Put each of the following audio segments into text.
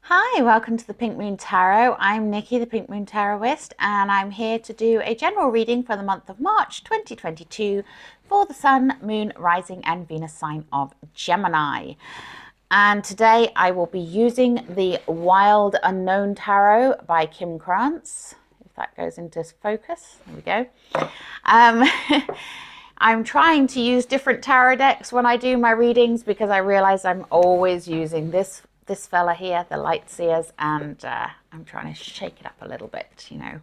Hi, welcome to the Pink Moon Tarot. I'm Nikki, the Pink Moon Tarotist, and I'm here to do a general reading for the month of March 2022 for the Sun, Moon, Rising and Venus sign of Gemini. And today I will be using the Wild Unknown Tarot by Kim Krantz. If that goes into focus, there we go. I'm trying to use different tarot decks when I do my readings because I realize I'm always using this fella here, the Light Seers, and I'm trying to shake it up a little bit, you know.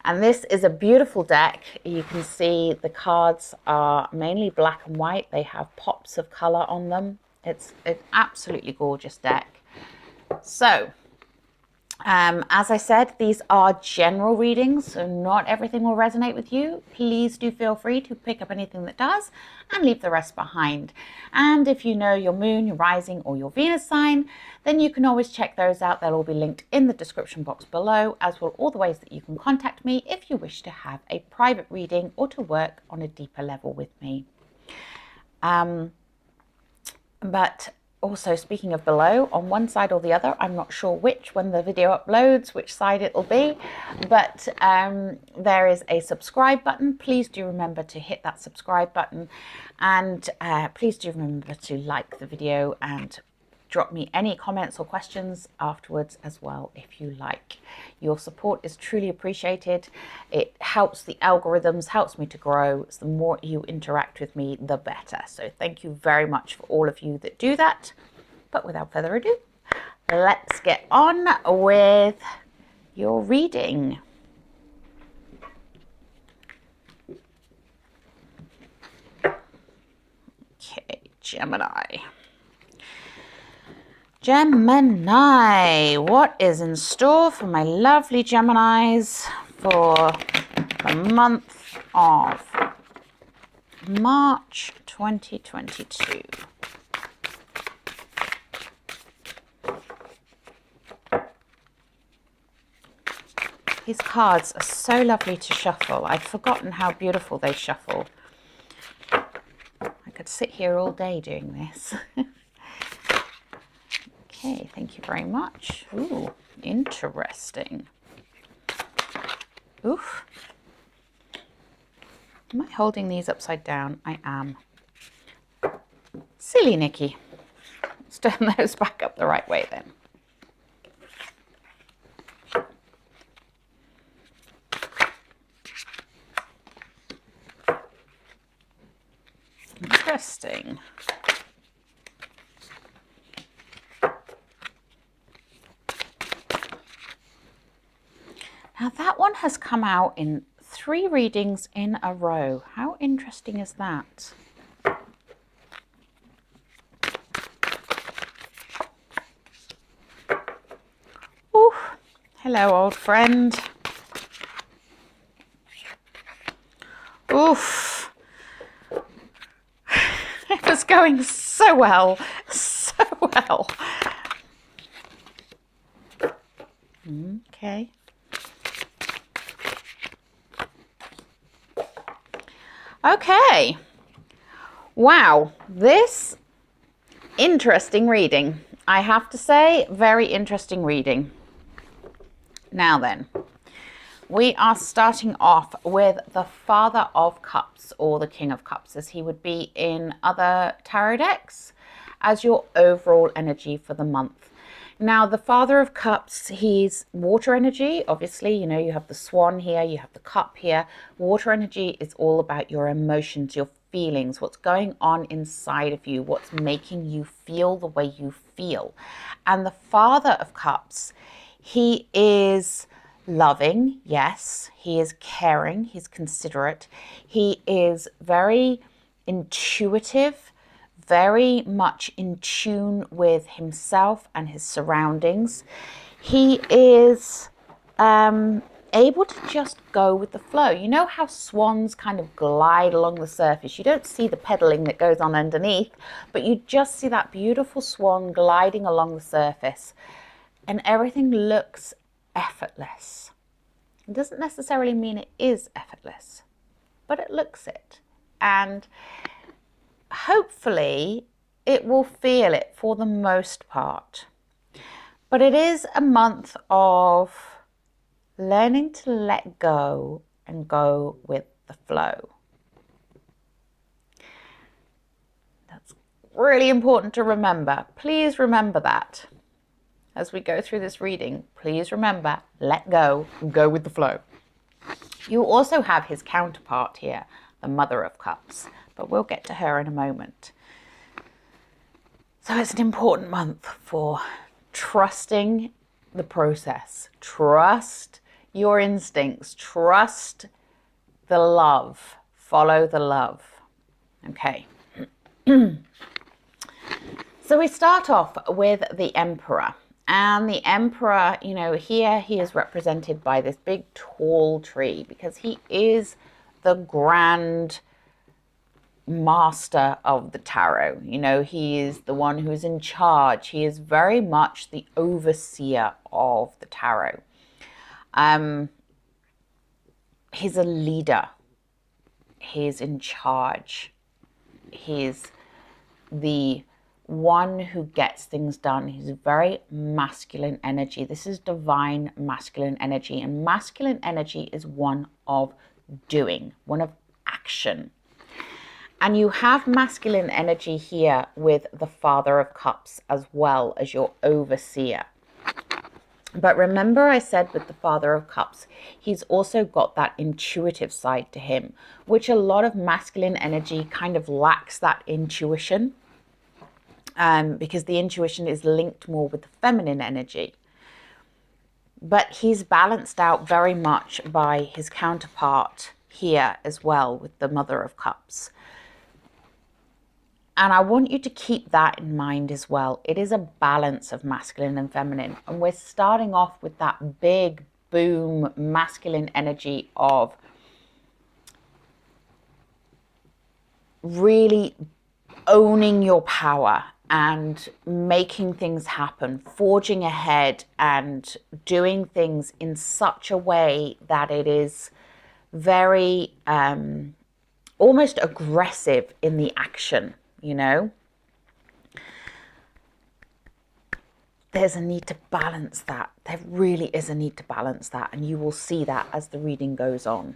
And this is a beautiful deck. You can see the cards are mainly black and white. They have pops of color on them. It's an absolutely gorgeous deck. So, as I said, these are general readings, so not everything will resonate with you. Please do feel free to pick up anything that does and leave the rest behind. And if you know your moon, your rising or your Venus sign, then you can always check those out. They'll all be linked in the description box below, as will all the ways that you can contact me if you wish to have a private reading or to work on a deeper level with me. But also, speaking of below, on one side or the other, I'm not sure which, when the video uploads, which side it will be, but there is a subscribe button. Please do remember to hit that subscribe button, and please do remember to like the video and drop me any comments or questions afterwards as well if you like. Your support is truly appreciated. It helps the algorithms, helps me to grow. So the more you interact with me, the better. So thank you very much for all of you that do that. But without further ado, let's get on with your reading. Okay, Gemini. Gemini, what is in store for my lovely Geminis for the month of March 2022? These cards are so lovely to shuffle. I'd forgotten how beautiful they shuffle. I could sit here all day doing this. Okay, thank you very much. Ooh, interesting. Oof. Am I holding these upside down? I am. Silly Nikki. Let's turn those back up the right way then. Interesting. Now that one has come out in 3 readings in a row. How interesting is that? Ooh, hello old friend. Oof. It was going so well, so well. Okay. Okay, wow, this interesting reading. I have to say, very interesting reading. Now then, we are starting off with the Father of Cups, or the King of Cups, as he would be in other tarot decks, as your overall energy for the month. Now, the Father of Cups, he's water energy. Obviously, you know, you have the swan here, you have the cup here. Water energy is all about your emotions, your feelings, what's going on inside of you, what's making you feel the way you feel. And the Father of Cups, he is loving, yes. He is caring, he's considerate. He is very intuitive, very much in tune with himself and his surroundings. He is able to just go with the flow. You know how swans kind of glide along the surface? You don't see the pedaling that goes on underneath, but you just see that beautiful swan gliding along the surface, and everything looks effortless. It doesn't necessarily mean it is effortless, but it looks it. And hopefully it will feel it for the most part. But it is a month of learning to let go and go with the flow. That's really important to remember. Please remember that. As we go through this reading, please remember, let go and go with the flow. You also have his counterpart here, the Mother of Cups, but we'll get to her in a moment. So it's an important month for trusting the process. Trust your instincts. Trust the love. Follow the love. Okay. So we start off with the Emperor. And the Emperor, you know, here he is represented by this big tall tree because he is the grand master of the tarot. You know, he is the one who's in charge. He is very much the overseer of the tarot. He's a leader. He's in charge. He's the one who gets things done. He's very masculine energy. This is divine masculine energy, and masculine energy is one of doing, one of action. And you have masculine energy here with the Father of Cups as well as your overseer. But remember I said with the Father of Cups, he's also got that intuitive side to him, which a lot of masculine energy kind of lacks that intuition, because the intuition is linked more with the feminine energy. But he's balanced out very much by his counterpart here as well with the Mother of Cups. And I want you to keep that in mind as well. It is a balance of masculine and feminine. And we're starting off with that big boom masculine energy of really owning your power and making things happen, forging ahead and doing things in such a way that it is very almost aggressive in the action. You know, there's a need to balance that. There really is a need to balance that. And you will see that as the reading goes on.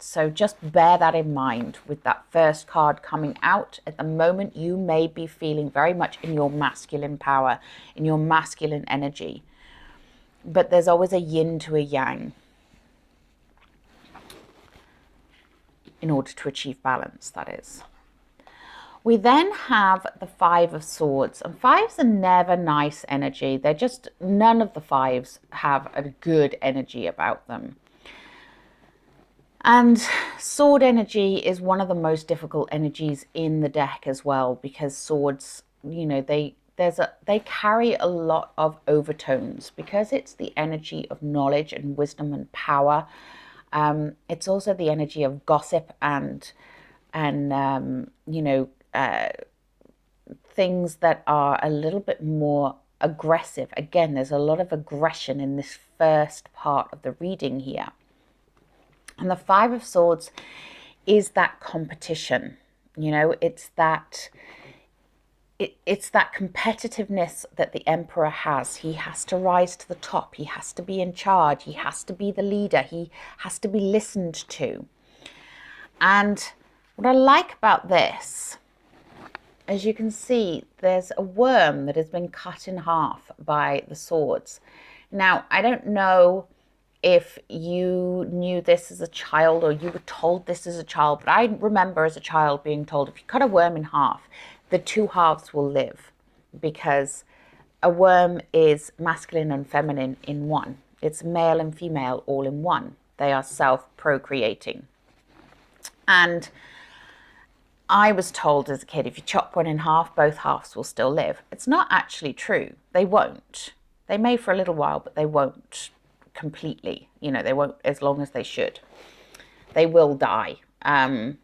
So just bear that in mind with that first card coming out. At the moment, you may be feeling very much in your masculine power, in your masculine energy. But there's always a yin to a yang in order to achieve balance, that is. We then have the Five of Swords, and fives are never nice energy. They're just, none of the fives have a good energy about them. And sword energy is one of the most difficult energies in the deck as well, because swords, you know, they carry a lot of overtones because it's the energy of knowledge and wisdom and power. It's also the energy of gossip and you know, things that are a little bit more aggressive. Again, there's a lot of aggression in this first part of the reading here. And the Five of Swords is that competition. You know, it's that competitiveness that the Emperor has. He has to rise to the top. He has to be in charge. He has to be the leader. He has to be listened to. And what I like about this, as you can see, there's a worm that has been cut in half by the swords. Now, I don't know if you knew this as a child or you were told this as a child, but I remember as a child being told if you cut a worm in half, the two halves will live, because a worm is masculine and feminine in one. It's male and female all in one. They are self-procreating. And I was told as a kid, if you chop one in half, both halves will still live. It's not actually true. They won't. They may for a little while, but they won't completely. You know, they won't as long as they should. They will die. So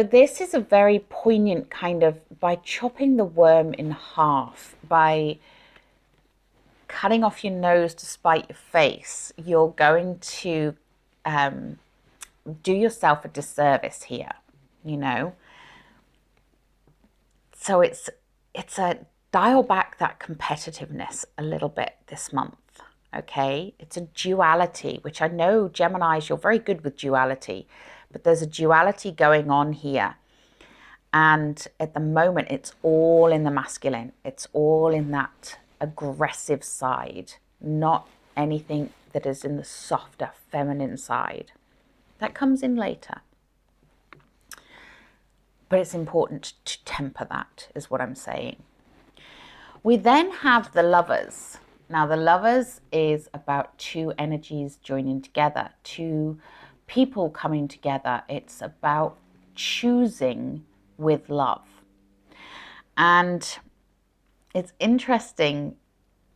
this is a very poignant kind of, by chopping the worm in half, by cutting off your nose to spite your face, you're going to do yourself a disservice here, you know. So it's a dial back that competitiveness a little bit this month. Okay, it's a duality, which I know Geminis, you're very good with duality, but there's a duality going on here. And at the moment, it's all in the masculine. It's all in that aggressive side, not anything that is in the softer feminine side. That comes in later. But it's important to temper that, is what I'm saying. We then have the Lovers. Now, the Lovers is about two energies joining together, two people coming together. It's about choosing with love. And it's interesting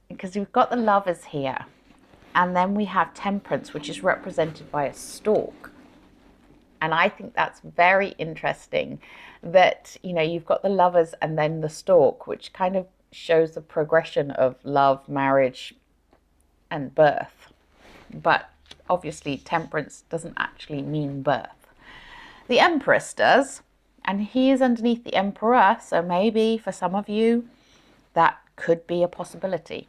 because we've got the Lovers here, and then we have Temperance, which is represented by a stork. And I think that's very interesting that, you know, you've got the Lovers and then the stork, which kind of shows the progression of love, marriage, and birth. But obviously, Temperance doesn't actually mean birth. The Empress does, and he is underneath the Emperor, so maybe for some of you, that could be a possibility.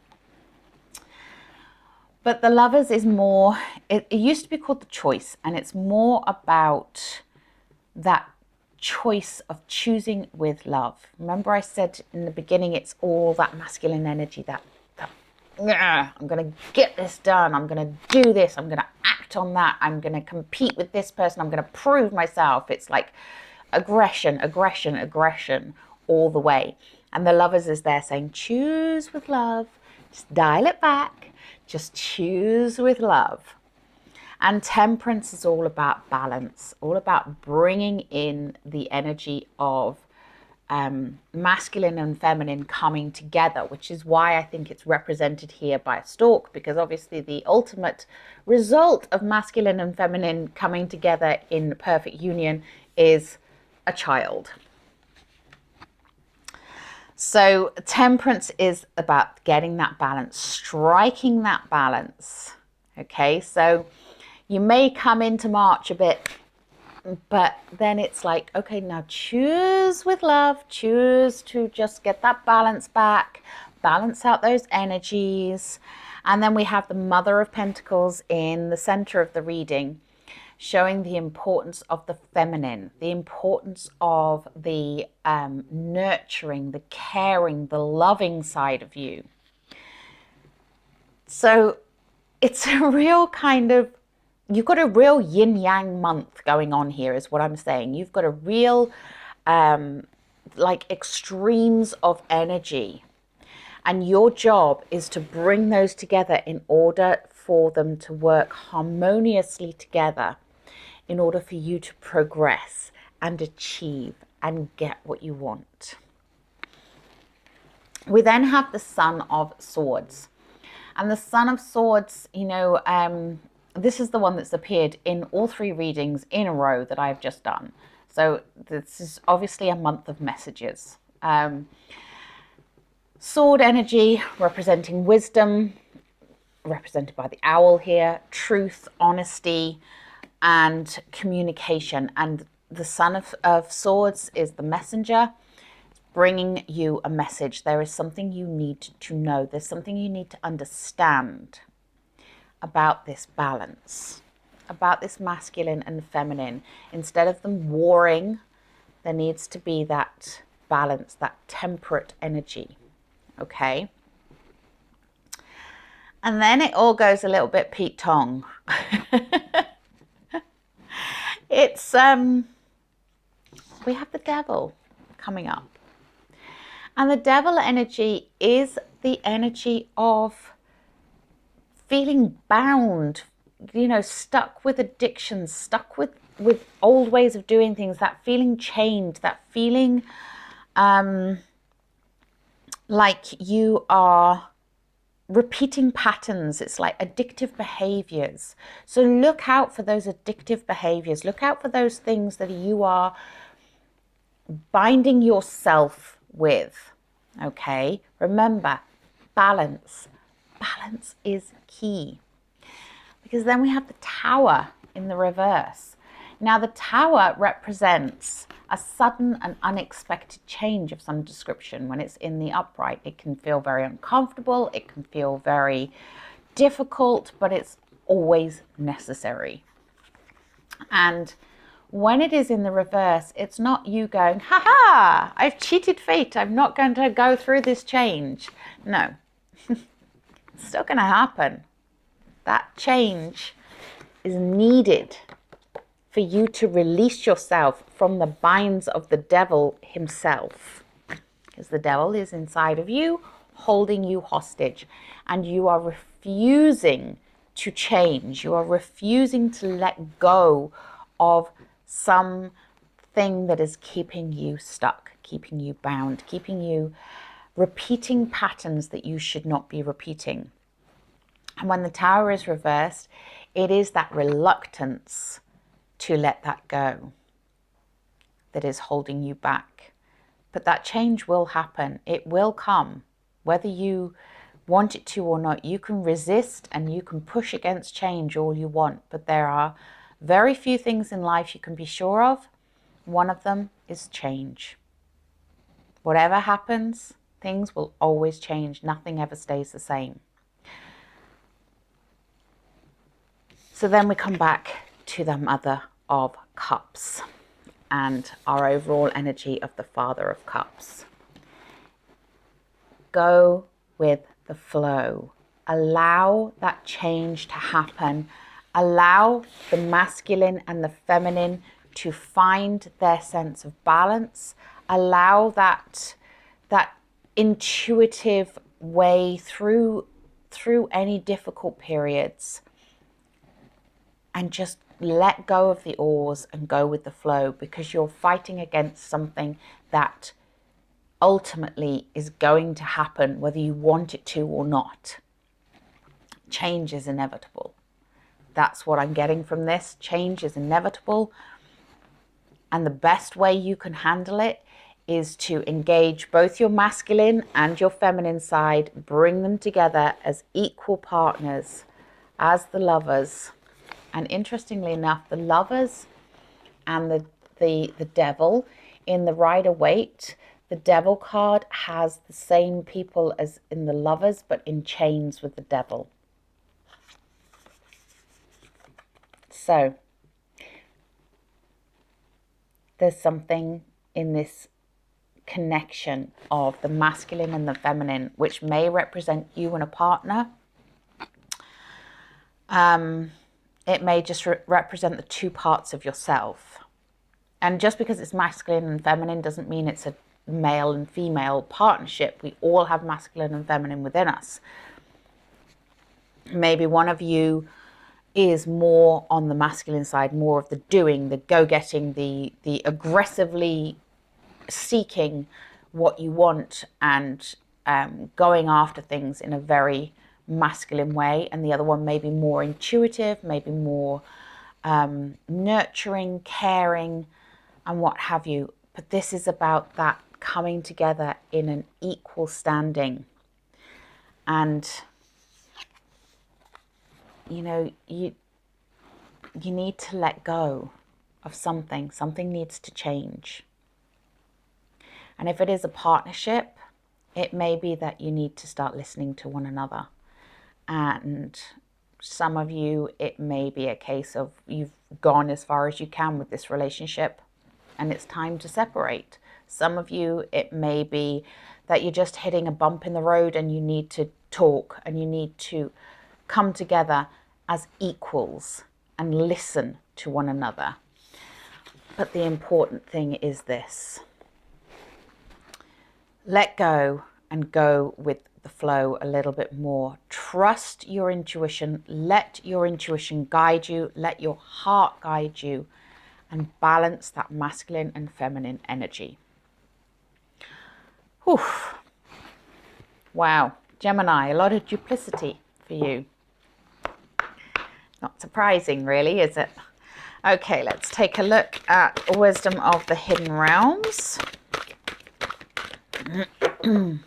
But the Lovers is more, it used to be called the Choice, and it's more about that choice of choosing with love. Remember I said in the beginning, it's all that masculine energy, that I'm going to get this done, I'm going to do this, I'm going to act on that, I'm going to compete with this person, I'm going to prove myself. It's like aggression, aggression, aggression all the way. And the Lovers is there saying, choose with love, just dial it back, just choose with love. And Temperance is all about balance, all about bringing in the energy of masculine and feminine coming together, which is why I think it's represented here by a stork, because obviously the ultimate result of masculine and feminine coming together in perfect union is a child. So Temperance is about getting that balance, striking that balance. Okay, so you may come into March a bit, but then it's like, okay, now choose with love, choose to just get that balance back, balance out those energies. And then we have the Mother of Pentacles in the center of the reading, showing the importance of the feminine, the importance of the nurturing, the caring, the loving side of you. So it's a real kind of, you've got a real yin-yang month going on here, is what I'm saying. You've got a real, like extremes of energy. And your job is to bring those together in order for them to work harmoniously together, in order for you to progress and achieve and get what you want. We then have the Son of Swords. And the Son of Swords, you know, this is the one that's appeared in all three readings in a row that I've just done. So this is obviously a month of messages. Sword energy representing wisdom, represented by the owl here, truth, honesty, and communication. And the Son of Swords is the messenger. It's bringing you a message. There is something you need to know. There's something you need to understand about this balance, about this masculine and feminine. Instead of them warring, there needs to be that balance, that temperate energy. Okay? And then it all goes a little bit Pete Tong. It's, we have the Devil coming up. And the Devil energy is the energy of feeling bound, you know, stuck with addictions, stuck with old ways of doing things, that feeling chained, that feeling like you are repeating patterns. It's like addictive behaviors. So look out for those addictive behaviors. Look out for those things that you are binding yourself with. Okay? Remember, balance. Balance is key. Because then we have the Tower in the reverse. Now, the Tower represents a sudden and unexpected change of some description. When it's in the upright, it can feel very uncomfortable, it can feel very difficult, but it's always necessary. And when it is in the reverse, it's not you going, ha ha, I've cheated fate, I'm not going to go through this change. No, it's still going to happen. That change is needed for you to release yourself from the binds of the devil himself. Because the devil is inside of you, holding you hostage, and you are refusing to change. You are refusing to let go of something that is keeping you stuck, keeping you bound, keeping you repeating patterns that you should not be repeating. And when the Tower is reversed, it is that reluctance to let that go that is holding you back. But that change will happen. It will come, whether you want it to or not. You can resist and you can push against change all you want, but there are very few things in life you can be sure of. One of them is change. Whatever happens, things will always change. Nothing ever stays the same. So then we come back to the Mother of Cups and our overall energy of the Father of Cups. Go with the flow. Allow that change to happen. Allow the masculine and the feminine to find their sense of balance. Allow that intuitive way through any difficult periods. And just let go of the oars and go with the flow, because you're fighting against something that ultimately is going to happen whether you want it to or not. Change is inevitable. That's what I'm getting from this. Change is inevitable. And the best way you can handle it is to engage both your masculine and your feminine side, bring them together as equal partners, as the Lovers. And interestingly enough, the Lovers and the Devil in the Rider-Waite, the Devil card has the same people as in the Lovers, but in chains with the Devil. So there's something in this connection of the masculine and the feminine, which may represent you and a partner. It may just represent the two parts of yourself. And just because it's masculine and feminine doesn't mean it's a male and female partnership. We all have masculine and feminine within us. Maybe one of you is more on the masculine side, more of the doing, the go-getting, the aggressively seeking what you want and going after things in a very masculine way, and the other one may be more intuitive, maybe more nurturing, caring, and what have you. But this is about that coming together in an equal standing. And you know, you need to let go of something. Something needs to change. And if it is a partnership, it may be that you need to start listening to one another. And some of you, it may be a case of you've gone as far as you can with this relationship and it's time to separate. Some of you, it may be that you're just hitting a bump in the road and you need to talk and you need to come together as equals and listen to one another. But the important thing is this: let go and go with the flow a little bit more. Trust your intuition. Let your intuition guide you. Let your heart guide you, and balance that masculine and feminine energy. Whew. Wow, Gemini, a lot of duplicity for you. Not surprising, really, is it? Okay, let's take a look at Wisdom of the Hidden Realms. If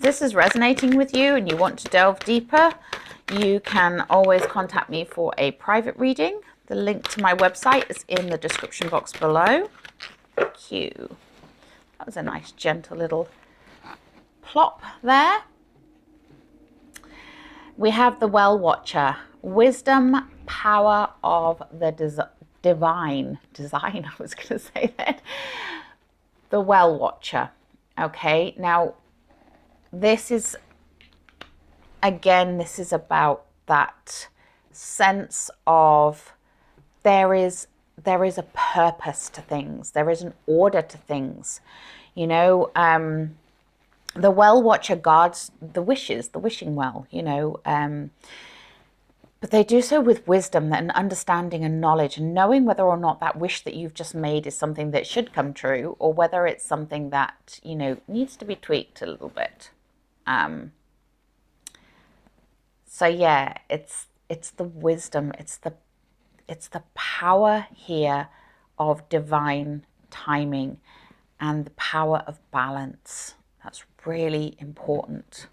this is resonating with you and you want to delve deeper, you can always contact me for a private reading. The link to my website is in the description box below. Thank you. That was a nice, gentle little plop there. We have the Well Watcher. Wisdom, power of the divine. Design, I was going to say that. The Well Watcher. Okay, now this is, again, this is about that sense of there is a purpose to things. There is an order to things. You know, the Well Watcher guards the wishes, the wishing well, you know, but they do so with wisdom and understanding and knowledge, and knowing whether or not that wish that you've just made is something that should come true, or whether it's something that, you know, needs to be tweaked a little bit. So yeah, it's the wisdom, it's the power here of divine timing and the power of balance. That's really important.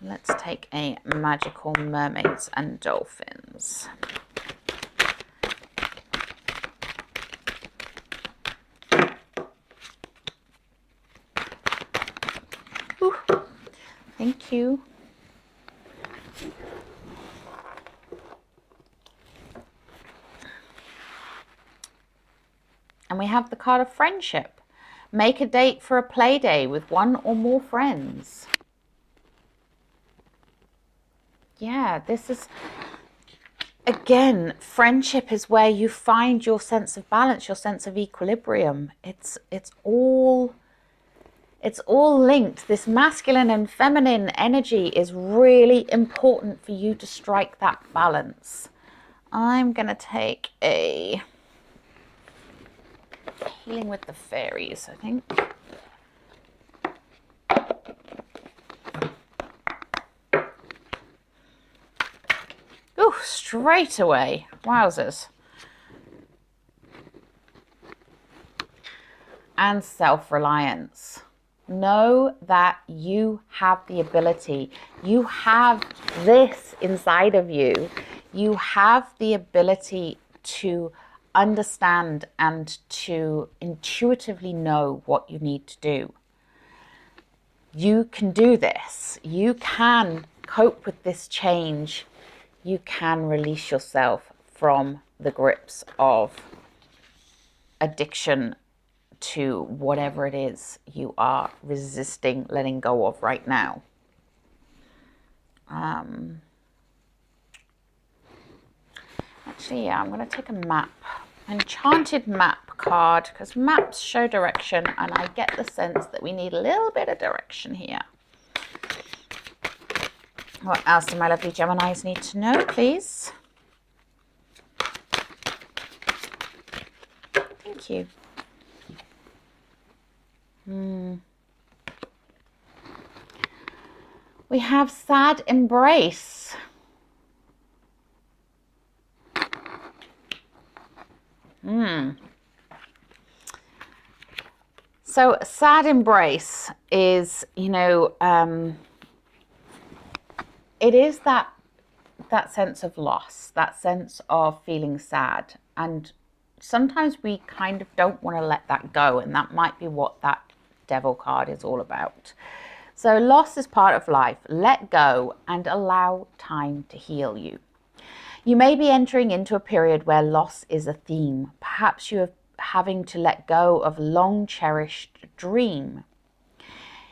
Let's take a magical mermaids and dolphins. Ooh, thank you. And we have the card of friendship. Make a date for a play day with one or more friends. Yeah, this is, again, friendship is where you find your sense of balance, your sense of equilibrium. It's all linked. This masculine and feminine energy is really important for you to strike that balance. I'm going to take a healing with the fairies, I think. Oh, straight away. Wowzers. And self-reliance. Know that you have the ability. You have this inside of you. You have the ability to understand and to intuitively know what you need to do. You can do this. You can cope with this change. You can release yourself from the grips of addiction to whatever it is you are resisting letting go of right now. Actually, yeah, I'm going to take a map, enchanted map card, because maps show direction, and I get the sense that we need a little bit of direction here. What else do my lovely Geminis need to know, please? Thank you. We have sad embrace. So sad embrace is, you know, it is that sense of loss, that sense of feeling sad. And sometimes we kind of don't want to let that go. And that might be what that Devil card is all about. So loss is part of life. Let go and allow time to heal you. You may be entering into a period where loss is a theme. Perhaps you are having to let go of a long cherished dream.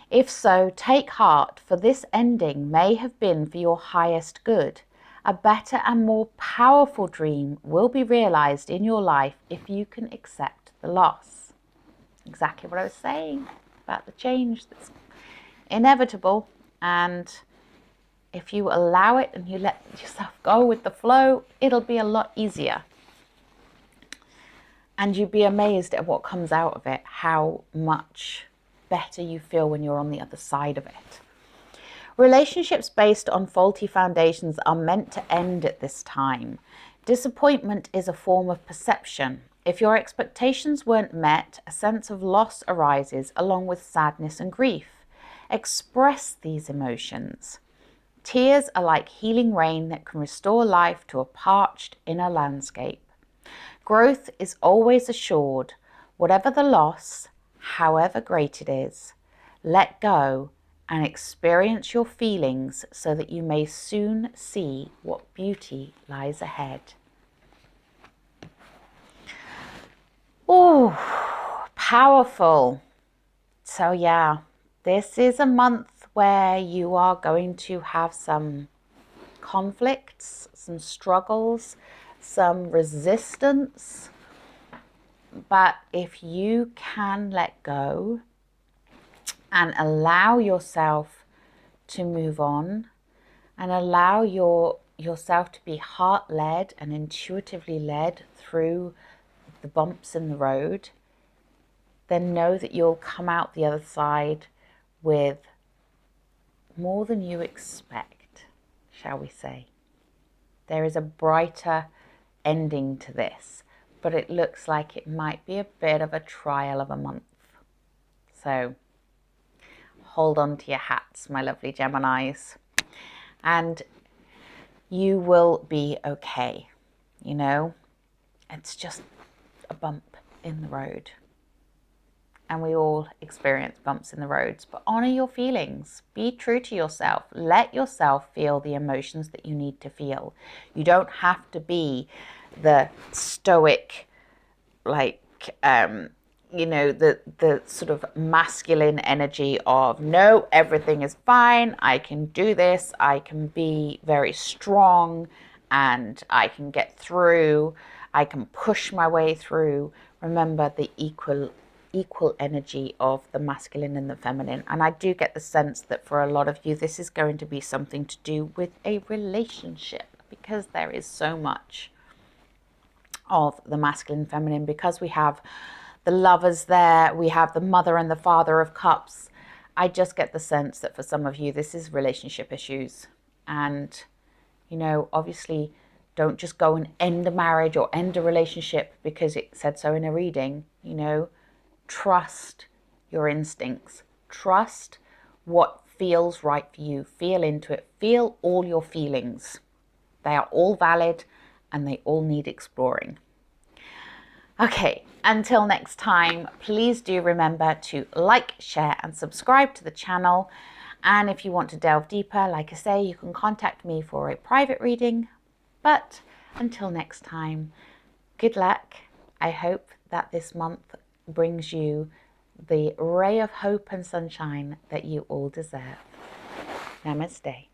If so, take heart, for this ending may have been for your highest good. A better and more powerful dream will be realized in your life if you can accept the loss. Exactly what I was saying about the change that's inevitable. And if you allow it and you let yourself go with the flow, it'll be a lot easier. And you'd be amazed at what comes out of it, how much better you feel when you're on the other side of it. Relationships based on faulty foundations are meant to end at this time. Disappointment is a form of perception. If your expectations weren't met, a sense of loss arises along with sadness and grief. Express these emotions. Tears are like healing rain that can restore life to a parched inner landscape. Growth is always assured. Whatever the loss, however great it is, let go and experience your feelings so that you may soon see what beauty lies ahead. Oh, powerful. So yeah, this is a month where you are going to have some conflicts, some struggles, some resistance. But if you can let go and allow yourself to move on and allow yourself to be heart-led and intuitively led through the bumps in the road, then know that you'll come out the other side with more than you expect, shall we say. There is a brighter ending to this, but it looks like it might be a bit of a trial of a month. So hold on to your hats, my lovely Geminis, and you will be okay. You know, it's just a bump in the road. And we all experience bumps in the roads, but honor your feelings. Be true to yourself. Let yourself feel the emotions that you need to feel. You don't have to be the stoic, like, you know, the sort of masculine energy of, no, everything is fine. I can do this. I can be very strong and I can get through. I can push my way through. Remember the equal energy of the masculine and the feminine. And I do get the sense that for a lot of you, this is going to be something to do with a relationship, because there is so much of the masculine and feminine, because we have the lovers there, we have the mother and the father of cups. I just get the sense that for some of you, this is relationship issues. And, you know, obviously don't just go and end a marriage or end a relationship because it said so in a reading. You know, trust your instincts. Trust what feels right for you. Feel into it. Feel all your feelings. They are all valid and they all need exploring. Okay, until next time, please do remember to like, share and subscribe to the channel. And if you want to delve deeper, like I say, you can contact me for a private reading. But until next time, good luck. I hope that this month brings you the ray of hope and sunshine that you all deserve. Namaste.